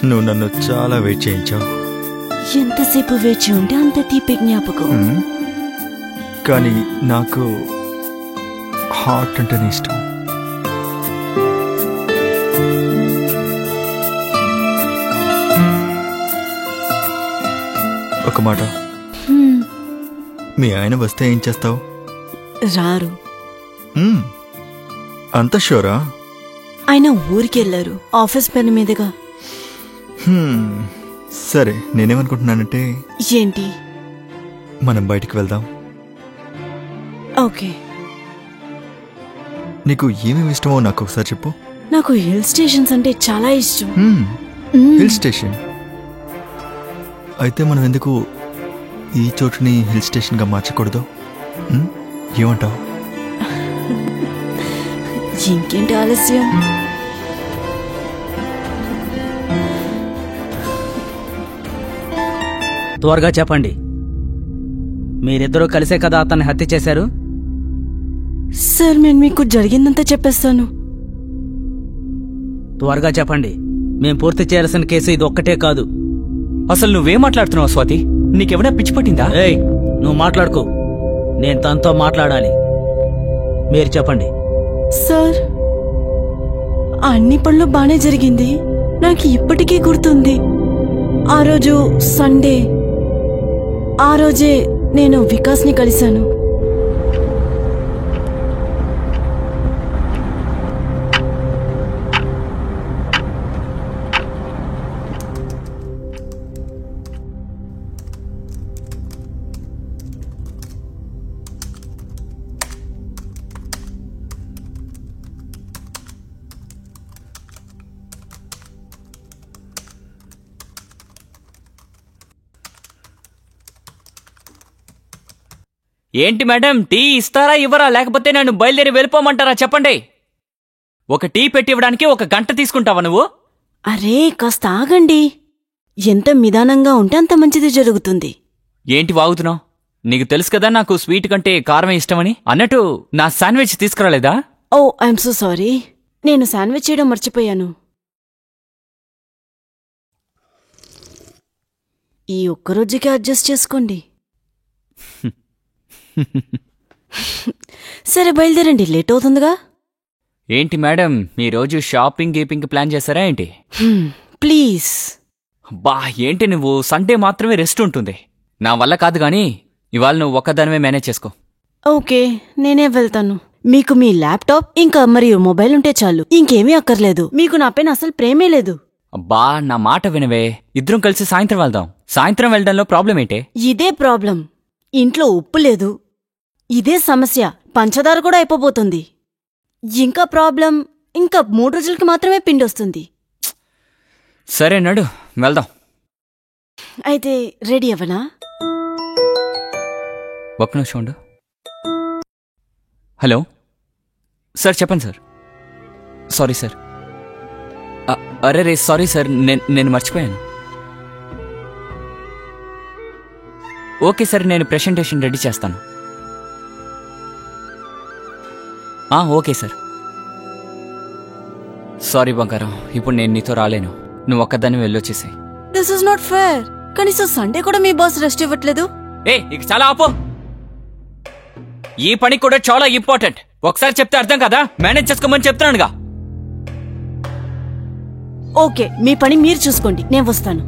నువ్వు నన్ను చాలా వెయిట్ చేయించావు. ఎంతసేపు వేచి ఉంటే అంత తీపి జ్ఞాపకం. కానీ నాకు హాట్ అంటేనే ఇష్టం. ఒక మాట, మీ ఆయన వస్తే ఏం చేస్తావు? రారు. అంత షూరా? ఆయన ఊరికి వెళ్ళారు ఆఫీస్ పని మీదుగా. సరే, నేనేమనుకుంటున్నానంటే ఏంటి? మనం బయటికి వెళ్దాం. ఓకే. నీకు ఏమేమి ఇష్టమో నాకు ఒకసారి చెప్పు. నాకు హిల్ స్టేషన్స్ అంటే చాలా ఇష్టం. హిల్ స్టేషన్ అయితే మనం ఎందుకు ఈ చోటుని హిల్ స్టేషన్ గా మార్చకూడదు? ఏమంటావు? ఇంకేంటి ఆలస్యం? త్వరగా చెప్పండి. మీరిద్దరూ కలిసే కదా అతన్ని హత్య చేశారు? సార్, నేను మీకు జరిగిందంతా చెప్పేస్తాను. త్వరగా చెప్పండి. మేం పూర్తి చేయాల్సిన కేసు ఇది ఒక్కటే కాదు. అసలు నువ్వేం మాట్లాడుతున్నావు స్వాతి? నీకెవడా పిచ్చి పట్టిందా? ఏయ్, నువ్వు మాట్లాడుకో. నేను తనతో మాట్లాడాలి. మీరు చెప్పండి. సార్, అన్ని పనులు బానే జరిగింది. నాకు ఇప్పటికీ గుర్తుంది. ఆ రోజు సండే. ఆ రోజే నేను వికాస్ని కలిశాను. ఏంటి మేడం, టీ ఇస్తారా ఇవ్వరా? లేకపోతే నన్ను బయలుదేరి వెళ్ళిపోమంటారా? చెప్పండి. ఒక టీ పెట్టి ఇవ్వడానికి 1 గంట తీసుకుంటావా నువ్వు? అరే, కాస్త ఆగండి. ఎంత నిదానంగా ఉంటే అంత మంచిది జరుగుతుంది. ఏంటి వాగుతున్నావు? నీకు తెలుసు కదా నాకు స్వీట్ కంటే కారమే ఇష్టమని. అన్నట్టు నా శాండ్విచ్ తీసుకురాలేదా? ఓ, ఐఎమ్ సో సారీ. నేను శాండ్విచ్ చేయడం మర్చిపోయాను. ఈ ఒక్కరోజుకి అడ్జస్ట్ చేసుకోండి. సరే, బయలుదేరండి. లేట్ అవుతుందిగా. ఏంటి మేడం, మీ రోజు షాపింగ్ గీపింగ్ ప్లాన్ చేశారా ఏంటి? ప్లీజ్. బా, ఏంటి నువ్వు? సండే మాత్రమే రెస్ట్ ఉంటుంది. నా వల్ల కాదు గాని ఇవాళ నువ్వు ఒక్కదానివే మేనేజ్ చేసుకో. ఓకే, నేనే వెళ్తాను. మీకు మీ ల్యాప్టాప్ ఇంకా మరియు మొబైల్ ఉంటే చాలు. ఇంకేమీ అక్కర్లేదు. మీకు నా పైన అసలు ప్రేమే లేదు. అబ్బా, నా మాట వినవే. ఇద్దరం కలిసి సాయంత్రం వెళ్దాం. సాయంత్రం వెళ్ళడంలో ప్రాబ్లం ఏంటి? ఇదే ప్రాబ్లం. ఇంట్లో ఉప్పు లేదు. ఇదే సమస్య. పంచదార కూడా అయిపోబోతుంది. ఇంకా ప్రాబ్లం. ఇంకా 3 రోజులకి మాత్రమే పిండి వస్తుంది. సరే నడు, వెళ్దాం. అయితే రెడీ అవ్వనా? ఒక్క నిమిషం ఉండు. హలో సార్, చెప్పండి సార్. Sorry sir. అరే సారీ సార్, నేను మర్చిపోయాను. ఓకే సార్, నేను ప్రెజెంటేషన్ రెడీ చేస్తాను. Okay sir. సారీ బంగారం, ఇప్పుడు నేను నీతో రాలేను. నువ్వు ఒక్కదాన్ని వెళ్ళొచ్చేసాయి. This is not fair. కనీసం సండే కూడా మీ బాస్ రెస్ట్ ఇవ్వట్లేదు. ఇక చాలా ఆపో. ఈ పని కూడా చాలా ఇంపార్టెంట్. ఒకసారి చెప్తే అర్థం కదా? మేనేజ్ చేసుకోమని చెప్తున్నానుగా. ఓకే, మీ పని మీరు చూసుకోండి. నేను వస్తాను.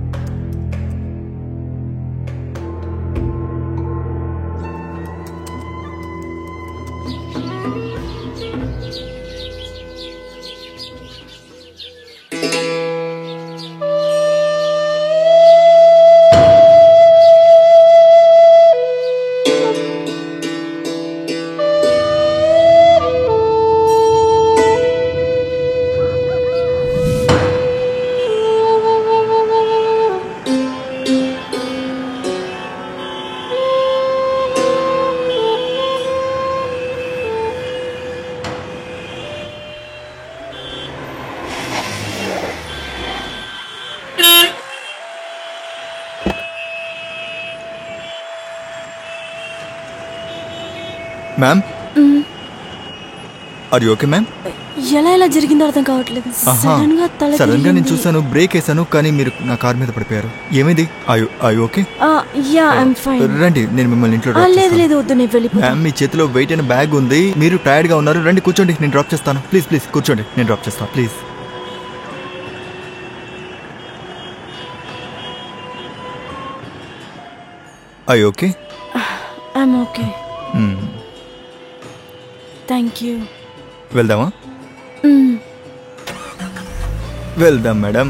Ma'am, are you okay ma'am? ఎలా ఎలా జరిగిందో అర్థం కావట్లేదు. సడన్ గా తల సడన్ గా నేను తిరిగింది. చూసాను, బ్రేక్ వేసాను, కానీ మీరు నా కార్ మీద పడిపోయారు. ఏమైంది? I okay? Yeah I'm fine. రండి, నేను మిమ్మల్ని ఇంట్లో డ్రాప్ లేదు చేస్తాను. లేదు వద్దు, నేను వెళ్ళిపోతా. మ్యామ్, మీ చేతిలో వెయిట్ అయిన బ్యాగ్ ఉంది, మీరు టైర్డ్ గా ఉన్నారు. రండి కూర్చోండి, నేను డ్రాప్ చేస్తాను. ప్లీజ్ ప్లీజ్ కూర్చోండి, నేను డ్రాప్ చేస్తాను please. I okay? I'm okay, thank you. వెళ్దామా? వెళ్దాం మేడం.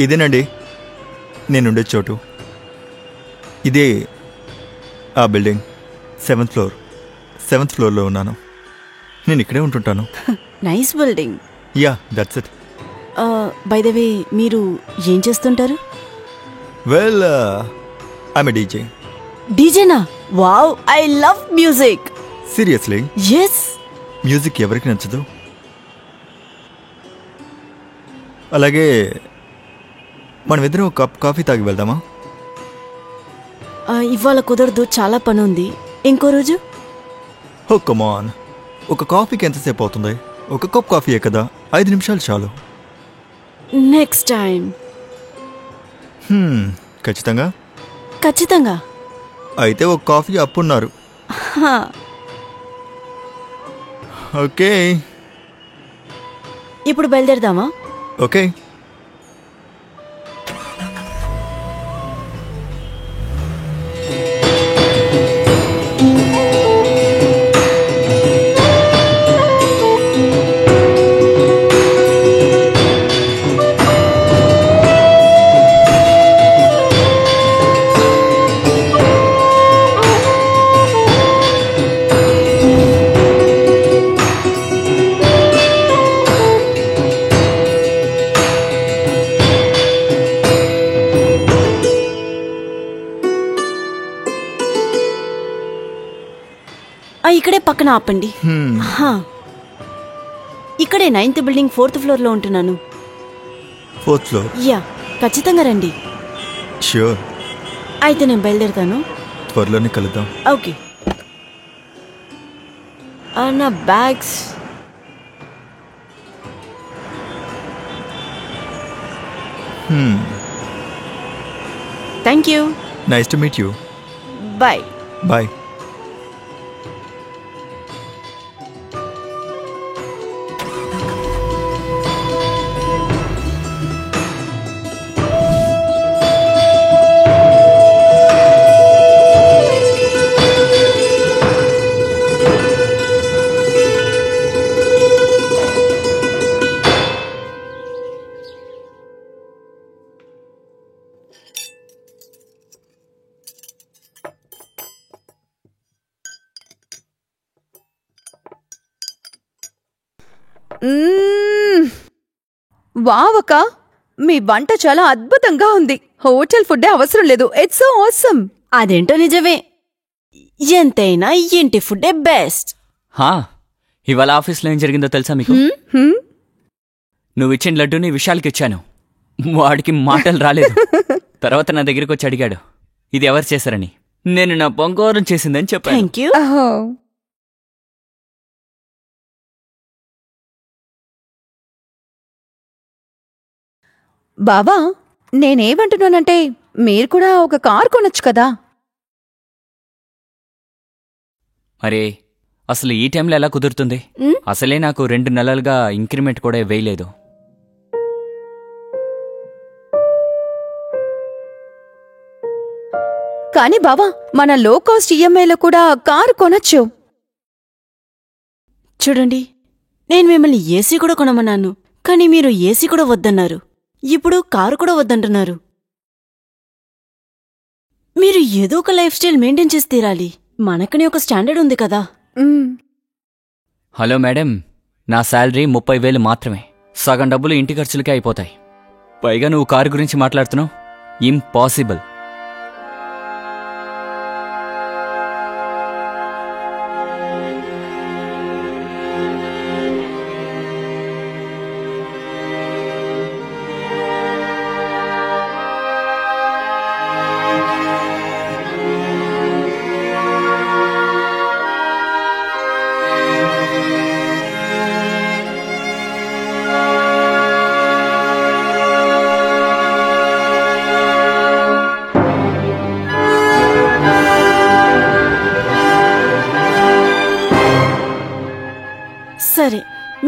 ఇదేనండి నేనుండే చోటు. ఇదే ఆ బిల్డింగ్, 7th ఫ్లోర్లో ఉన్నాను. నేను ఇక్కడే ఉంటుంటాను. Nice building. Yeah, that's it. By the way, మీరు ఏం చేస్తుంటారు? Well, I'm a DJ. డీజేనా? Wow, I love music. Seriously? Yes. Music ఎవరికి నచ్చదు? అలాగే మనమిద్దరం ఒక కప్ కాఫీ తాగి వెళ్దామా? ఇవాళ కుదరదు, చాలా పని ఉంది. ఇంకో రోజు? ఓ కమాన్, ఒక కాఫీకి ఎంతసేపు అవుతుంది? ఒక కప్ కాఫీయే కదా, 5 నిమిషాలు చాలు. Next time. ఖచ్చితంగా? ఖచ్చితంగా. అయితే ఒక కాఫీ అప్పున్నారు. హా. ఓకే. ఇప్పుడు బయలుదేరదామా? ఓకే. ఇక్కడే పక్కన ఆపండి. హా. ఇక్కడే 9th బిల్డింగ్ 4th ఫ్లోర్లో ఉంటున్నాను. 4th floor? యా, ఖచ్చితంగా రండి. ష్యూర్. అయితే నేను బయలుదేరుతాను. త్వరలోనే కలుద్దాం. ఓకే. నా bags. Thank you. Nice to meet you. Bye. Bye. వావక, మీ వంట చాలా అద్భుతంగా ఉంది. హోటల్ ఫుడ్ అవసరం లేదు. It's so awesome. అదేంటో నిజమే. ఎంతైనా ఇంటి ఫుడ్డే బెస్ట్. హా, ఇవాళ ఆఫీస్లో ఏం జరిగిందో తెలుసా మీకు? నువ్వు ఇచ్చిన లడ్డూని విశాల్కి ఇచ్చాను. వాడికి మాటలు రాలేదు. తర్వాత నా దగ్గరికి వచ్చి అడిగాడు, ఇది ఎవరు చేశారని. నేను నా బంగారం చేసిందని చెప్పాను. Thank you. బావా, నేనేమంటున్నానంటే మీరు కూడా ఒక కార్ కొనొచ్చు కదా. అరే, అసలు ఈ టైంలో ఎలా కుదురుతుంది? అసలే నాకు 2 నెలలుగా ఇంక్రిమెంట్ కూడా వేయలేదు. కానీ బావా, మన లో కాస్ట్ ఈఎంఐలో కూడా కారు కొనొచ్చు. చూడండి, నేను మిమ్మల్ని ఏసీ కూడా కొనమన్నాను, కానీ మీరు ఏసీ కూడా వద్దన్నారు. ఇప్పుడు కారు కూడా వద్దంటున్నారు. మీరు ఏదో ఒక లైఫ్ స్టైల్ మెయింటైన్ చేసి తీరాలి. మనకని ఒక స్టాండర్డ్ ఉంది కదా. హలో మేడం, నా శాలరీ 30,000 మాత్రమే. సగం డబ్బులు ఇంటి ఖర్చులకే అయిపోతాయి. పైగా నువ్వు కారు గురించి మాట్లాడుతున్నావు? ఇంపాసిబుల్.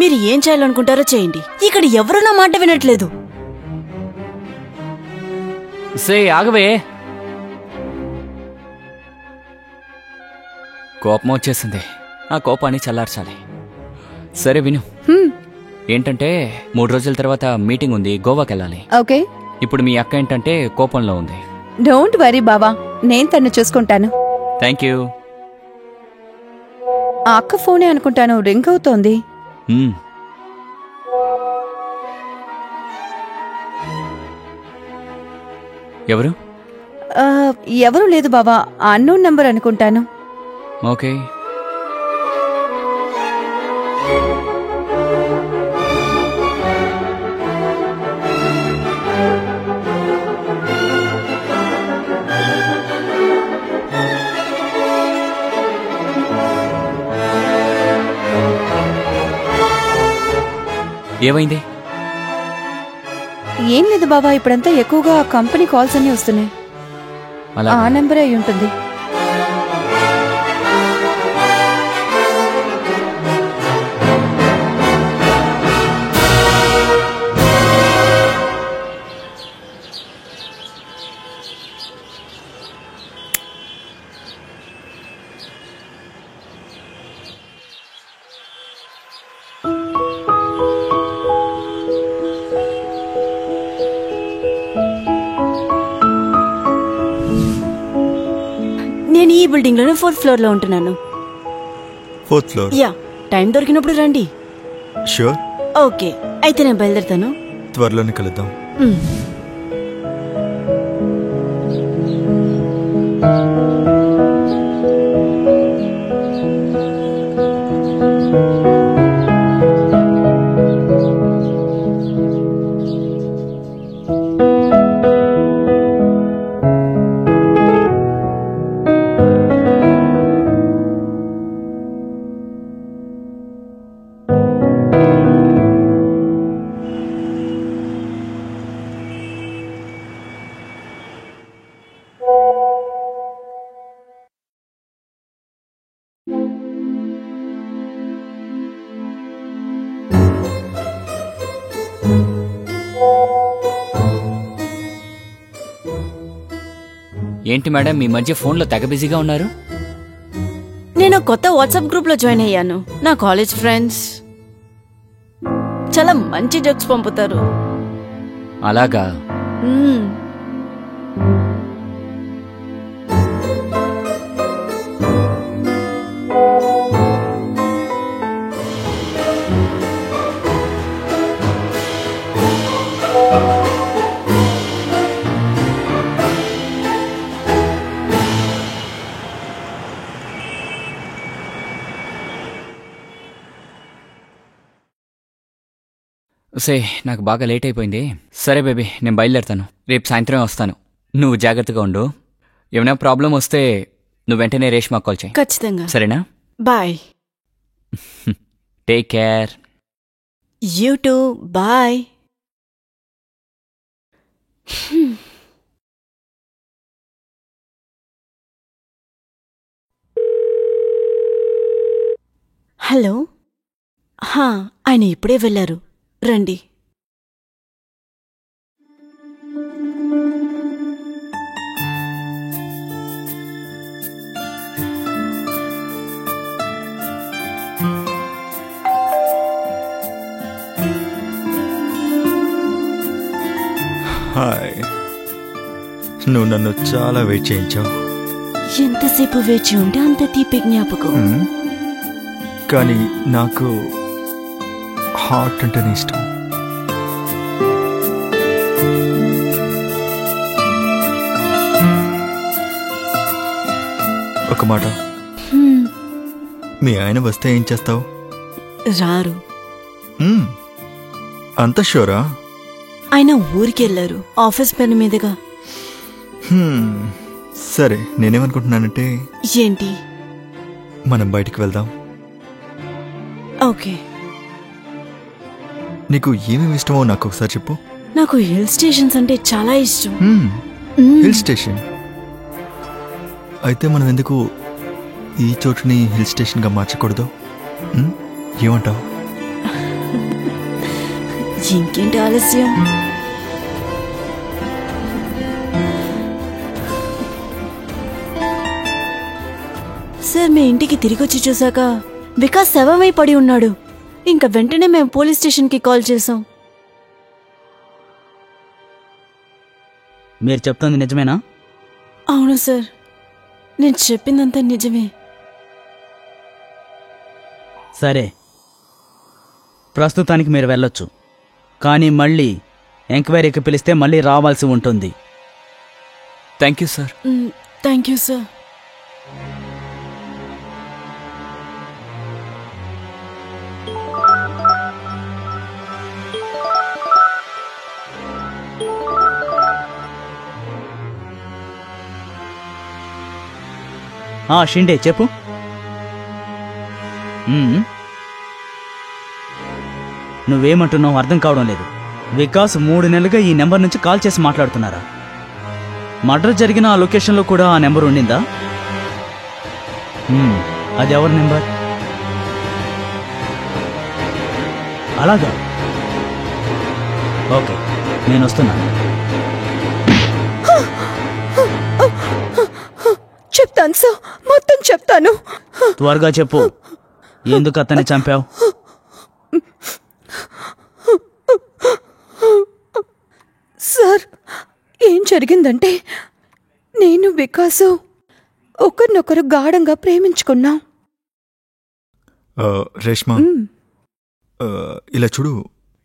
మీరు ఏం చేయాలనుకుంటారో చేయండి. ఇక్కడ ఎవరూ నా మాట వినట్లేదు. సే ఆగవే. కోపం వచ్చేసింది. ఆ కోపాన్ని చల్లార్చాలి. సరే విను, ఏంటంటే 3 రోజుల తర్వాత మీటింగ్ ఉంది, గోవాకి వెళ్ళాలి. ఓకే. ఇప్పుడు మీ అక్క ఏంటంటే కోపంలో ఉంది. డోంట్ వరీ బావా, నేను తను చూసుకుంటాను. Thank you. ఆ అక్క ఫోనే అనుకుంటాను, రింగ్ అవుతోంది. ఎవరు? ఎవరు లేదు బావా, అన్నోన్ నంబర్ అనుకుంటాను. ఓకే. ఏమైంది? ఏం లేదు బావా, ఇప్పుడంతా ఎక్కువగా కంపెనీ కాల్స్ అన్నీ వస్తున్నాయి. అలా ఆ నెంబరే అయి ఉంటుంది. నేను ఈ బిల్డింగ్ లోనే 4th ఫ్లోర్ లో ఉంటున్నాను. 4th floor. యా, టైం దొరికినప్పుడు రండి. షూర్. ఓకే, అయితే నేను బయలుదేరుతాను. త్వరలోనే కలుద్దాం. ఏంటి మేడం, మీ మధ్య ఫోన్లో తెగ బిజీగా ఉన్నారు? నేను కొత్త వాట్సాప్ గ్రూప్ లో జాయిన్ అయ్యాను. నా కాలేజ్ ఫ్రెండ్స్ చాలా మంచి జోక్స్ పంపుతారు. అలాగా? మ్మ్. సే, నాకు బాగా లేట్ అయిపోయింది. సరే బేబీ, నేను బయలుదేరుతాను. రేపు సాయంత్రమే వస్తాను. నువ్వు జాగ్రత్తగా ఉండు. ఏమైనా ప్రాబ్లం వస్తే నువ్వు వెంటనే రేష్మా కాల్ చేయి. ఖచ్చితంగా. సరేనా? Bye. Take care. You too. Bye. Hello. ఆయన ఇప్పుడే వెళ్ళారు, రండి. హాయ్. నువ్వు నన్ను చాలా వెయిట్ చేయించావు. ఎంతసేపు వేచి ఉంటే అంత తీపి జ్ఞాపకం. కానీ నాకు హార్ట్ అంటేనే ఇష్టం. ఒక మాట, మీ ఆయన వస్తే ఏం చేస్తావు? రారు. అంత షూరా? ఆయన ఊరికెళ్లారు, ఆఫీస్ పని మీదుగా. సరే, నేనేమనుకుంటున్నానంటే ఏంటి? మనం బయటికి వెళ్దాం. ఓకే. నీకు ఏమేమి ఇష్టమో నాకు ఒకసారి చెప్పు. నాకు హిల్ స్టేషన్స్ అంటే చాలా ఇష్టం. Hill station? అయితే మనం ఎందుకు ఈ చోటుని హిల్ స్టేషన్గా మార్చకూడదు? ఏమంటావు? ఇంకేంటి ఆలస్యం? సార్ మీ ఇంటికి తిరిగొచ్చి చూశాక వికాస్ శవమై పడి ఉన్నాడు. ఇంకా వెంటనే మేము పోలీస్ స్టేషన్కి కాల్ చేసాం. మీరు చెప్తుంది నిజమేనా? అవును సార్, నేను చెప్పిందంతా నిజమే. సరే, ప్రస్తుతానికి మీరు వెళ్ళొచ్చు. కానీ మళ్ళీ ఎంక్వైరీకి పిలిస్తే మళ్ళీ రావాల్సి ఉంటుంది. Thank you sir. Thank you sir. Shinde చెప్పు. నువ్వేమంటున్నావు అర్థం కావడం లేదు. వికాస్ 3 నెలలుగా ఈ నెంబర్ నుంచి కాల్ చేసి మాట్లాడుతున్నారా? మర్డర్ జరిగిన ఆ లొకేషన్లో కూడా ఆ నెంబర్ ఉండిందా? అది ఎవరి నెంబర్? అలాగా, ఓకే, నేను వస్తున్నాను. చెప్తాను సార్, మొత్తం చెప్తాను. త్వరగా చెప్పు, ఎందుకు అతన్ని చంపావు? సార్, ఏం జరిగిందంటే నేను వికాసు ఒకరినొకరు గాఢంగా ప్రేమించుకున్నాం. రేష్మా, ఇలా చూడు,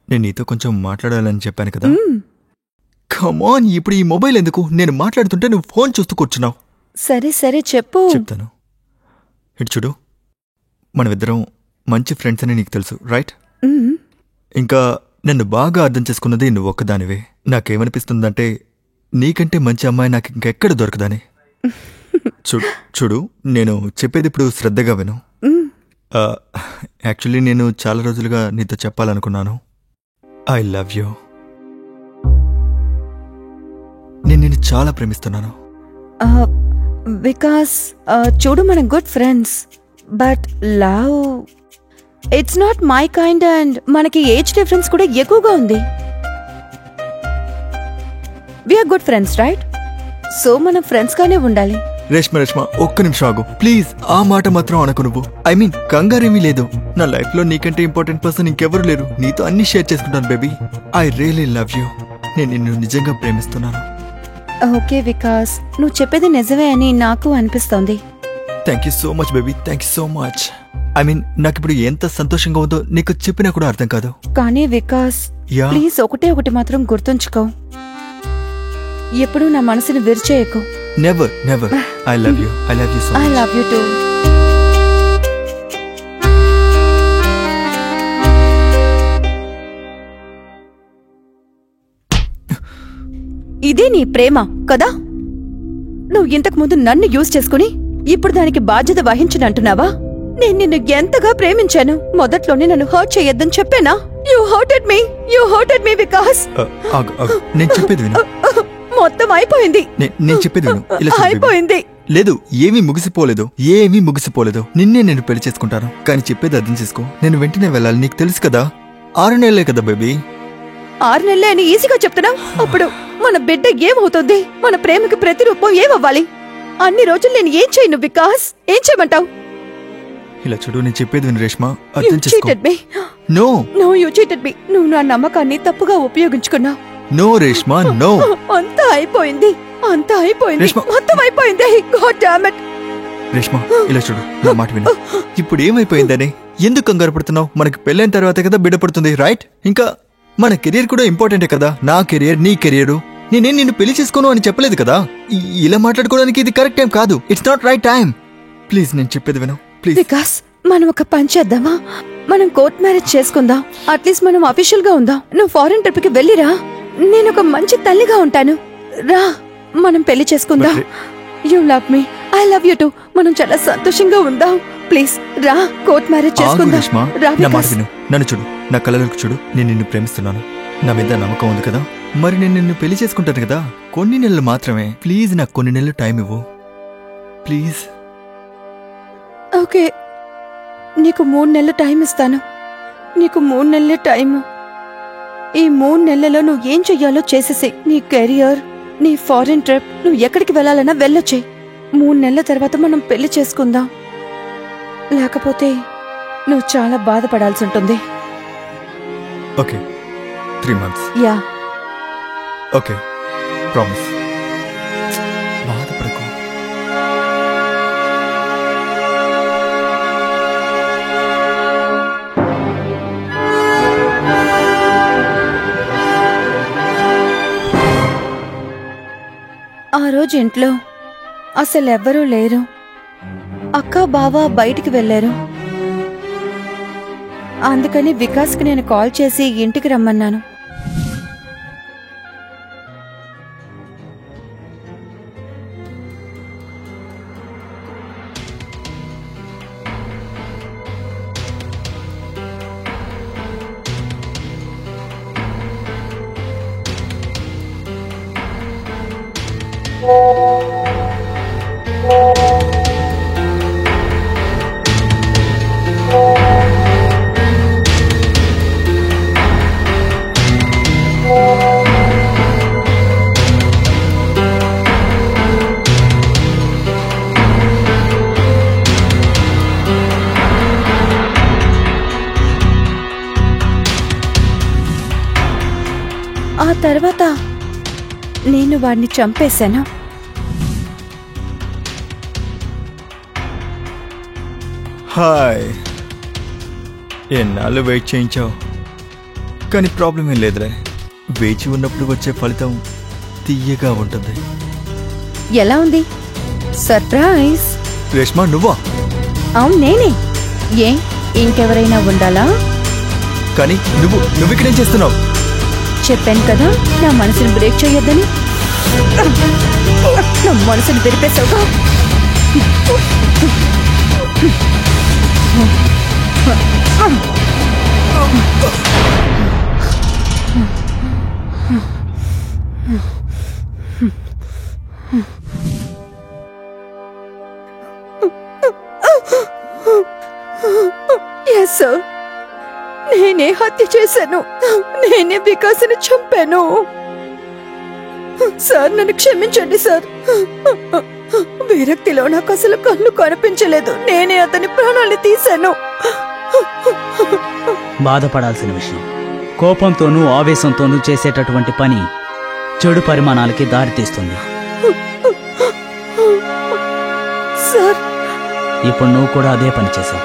నేను నీతో కొంచెం మాట్లాడాలని చెప్పాను కదా. కమాన్, ఇప్పుడు ఈ మొబైల్ ఎందుకు? నేను మాట్లాడుతుంటే నువ్వు ఫోన్ చూస్తూ కూర్చున్నావు. సరే సరే చెప్పు. చెప్తాను. ఇటు చూడు, మనమిద్దరం మంచి ఫ్రెండ్స్ అని నీకు తెలుసు, రైట్? ఇంకా నన్ను బాగా అర్థం చేసుకున్నది నువ్వు ఒక్కదానివే. నాకేమనిపిస్తుందంటే నీకంటే మంచి అమ్మాయి నాకు ఇంకెక్కడ దొరకదని. చూడు, నేను చెప్పేది ఇప్పుడు శ్రద్ధగా విను. యాక్చువల్లీ నేను చాలా రోజులుగా నీతో చెప్పాలనుకున్నాను, ఐ లవ్ యూ. నేను నిన్ను చాలా ప్రేమిస్తున్నాను. వికాస్, చూడు, మనం good friends, but love it's not my kind. And మనకి ఏజ్ డిఫరెన్స్ కూడా ఎక్కువగా ఉంది. We are good friends, right? So మనం ఫ్రెండ్స్ గానే ఉండాలి. రేష్మ, ఒక్క నిమిషం ఆగు ప్లీజ్. ఆ మాట మాత్రం అనకు నువ్వు. ఐ మీన్, కంగారేమీ లేదు. నా లైఫ్ లో నీకంటే ఇంపార్టెంట్ పర్సన్ ఇంకెవరు లేరు. నీతో అన్ని షేర్ చేసుకుంటాను baby. I really love you. నేను నిన్ను నిజంగా ప్రేమిస్తున్నాను. ఓకే వికాస్, నువ్వు చెప్పేది నిజమే అని నాకు అనిపిస్తోంది. Thank you so much baby, thank you so much. I mean, నాకు ఇప్పుడు ఎంత సంతోషంగా ఉందో నీకు చెప్పినా కూడా అర్థం కాదు. కానీ వికాస్, యా, ప్లీజ్ ఒకటి మాత్రం గుర్తుంచుకో, ఎప్పుడు నా మనసుని విరిచేయకు. Never never. I love you, I love you so much. I love you too. ఇదే నీ ప్రేమ కదా? నువ్వు ఇంతకు ముందు నన్ను యూజ్ చేసుకుని ఇప్పుడు దానికి బాధ్యత వహించనంటున్నావా? నేను నిన్ను ఎంతగా ప్రేమించాను. మొదట్లోనే నన్ను హర్ట్ చేయొద్దని చెప్పానా? యు హర్టెడ్ మీ వికాస్. నేను చెప్పేది విను. మొత్తం అయిపోయింది. నేను చెప్పేది విను. ఇలా చూడు బేబీ. అయిపోయింది. లేదు, ఏమీ ముగిసిపోలేదు. నిన్నే నేను పెళ్లి చేసుకుంటాను. కానీ చెప్పేది అర్థం చేసుకో. నేను వెంటనే వెళ్ళాలి, నీకు తెలుసు కదా. 6 నెలలే కదా బేబీ. 6 నెలలే అని ఈజీగా చెప్తున్నావు. అప్పుడు మన బిడ్డ ఏమవుతుంది? మన ప్రేమకి ప్రతిరూపం ఏమవ్వాలి? అన్ని రోజులు నేను ఏం చేయను వికాస్? ఏం చేయమంటావు? ఇలా చూడు, నేను చెప్పేది విను రేష్మా, అర్థం చేసుకో. No, you cheated me. నువ్వు నా నమ్మకాన్ని తప్పుగా ఉపయోగించుకున్నావు. No Reshma, no. అంతా అయిపోయింది, రేష్మా. మొత్తం అయిపోయింది. God damn it. రేష్మా, ఇలా చూడు, నా మాట విను. ఇప్పుడు ఏమైపోయిందని ఎందుకు కంగారు పడుతున్నావు? మనకి పెళ్ళైన తర్వాత కదా బిడ్డ పడుతుంది, రైట్? ఇంకా మన కెరీర్ కూడా ఇంపార్టెంటే కదా. నా కెరీర్, నీ కెరీరు. నేనేం నిన్ను పెళ్లి చేసుకోను అని చెప్పలేదు కదా. ఇలా మాట్లాడుకోవడానికి ఇది కరెక్ట్ టైం కాదు. It's not right time. Please, నేను చెప్పేది విను ప్లీజ్. వికాస్, మనం ఒక పని చేద్దామా? మనం కోర్ట్ మ్యారేజ్ చేసుకుందాం. అట్లీస్ట్ మనం అఫీషియల్ గా ఉందాం. నువ్వు ఫారెన్ ట్రిప్ కి వెళ్ళిరా. నేను ఒక మంచి తల్లిగా ఉంటాను. రా, మనం పెళ్లి చేసుకుందాం. You love me, I love you two. మనం చాలా సంతోషంగా ఉందాం. ప్లీజ్ రా, కోర్ట్ మ్యారేజ్ చేసుకుందాం. రా వికాస్. నన్ను చూడు, నా కళ్ళలోకి చూడు. నేను నిన్ను ప్రేమిస్తున్నాను. నా మీద నమ్మకం ఉంది కదా. మరి నేను నిన్ను పెళ్లి చేసుకుంటాను కదా. కొన్ని నెలలు మాత్రమే. ప్లీజ్, నాకు కొన్ని నెలలు టైం ఇవ్వు ప్లీజ్. ఓకే, నీకు 3 నెలలు టైం ఇస్తాను. నీకు 3 నెలలే టైము. ఈ 3 నెలలలో నువ్వు ఏం చెయ్యాలో చేసేసే. నీ కెరియర్, నీ ఫారెన్ ట్రిప్, నువ్వు ఎక్కడికి వెళ్ళాలన్నా వెళ్ళొచ్చే. 3 నెలల తర్వాత మనం పెళ్లి చేసుకుందాం. లేకపోతే నువ్వు చాలా బాధపడాల్సి ఉంటుంది. Okay 3 months. Yeah. Okay promise. బాధపడకు. ఆ రోజు ఇంట్లో అసలెవ్వరూ లేరు. అక్క బావ బయటికి వెళ్లారు. అందుకని వికాస్కి నేను కాల్ చేసి ఇంటికి రమ్మన్నాను. ఆ తర్వాత నేను వాడిని చంపేశాను. హాయ్, ఎన్నాళ్ళు వెయిట్ చేయించావు, కానీ ప్రాబ్లం ఏం లేదులే. వేచి ఉన్నప్పుడు వచ్చే ఫలితం తీయగా ఉంటుంది. ఎలా ఉంది? సర్ప్రైజ్. రేష్మా నువ్వా? అవును నేనే. ఏ ఇంకెవరైనా ఉండాలా? కానీ నువ్వు ఇక్కడేం చేస్తున్నావు? చెప్పాను కదా నా మనసుని బ్రేక్ చేయొద్దని. నా మనసుని విరిపేశావుగా. ఎస్ సార్, నేనే హత్య చేశాను. నేనే వికాస్ని చంపాను. సార్ నన్ను క్షమించండి సార్. విరక్తిలో నాకు అసలు కళ్ళు కనిపించలేదు. నేనే అతని ప్రాణాన్ని తీశాను. బాధపడాల్సిన విషయం. కోపంతోనూ ఆవేశంతోనూ చేసేటటువంటి పని చెడు పరిమాణాలకి దారితీస్తుంది. సార్ ఇప్పుడు నువ్వు కూడా అదే పని చేశావు.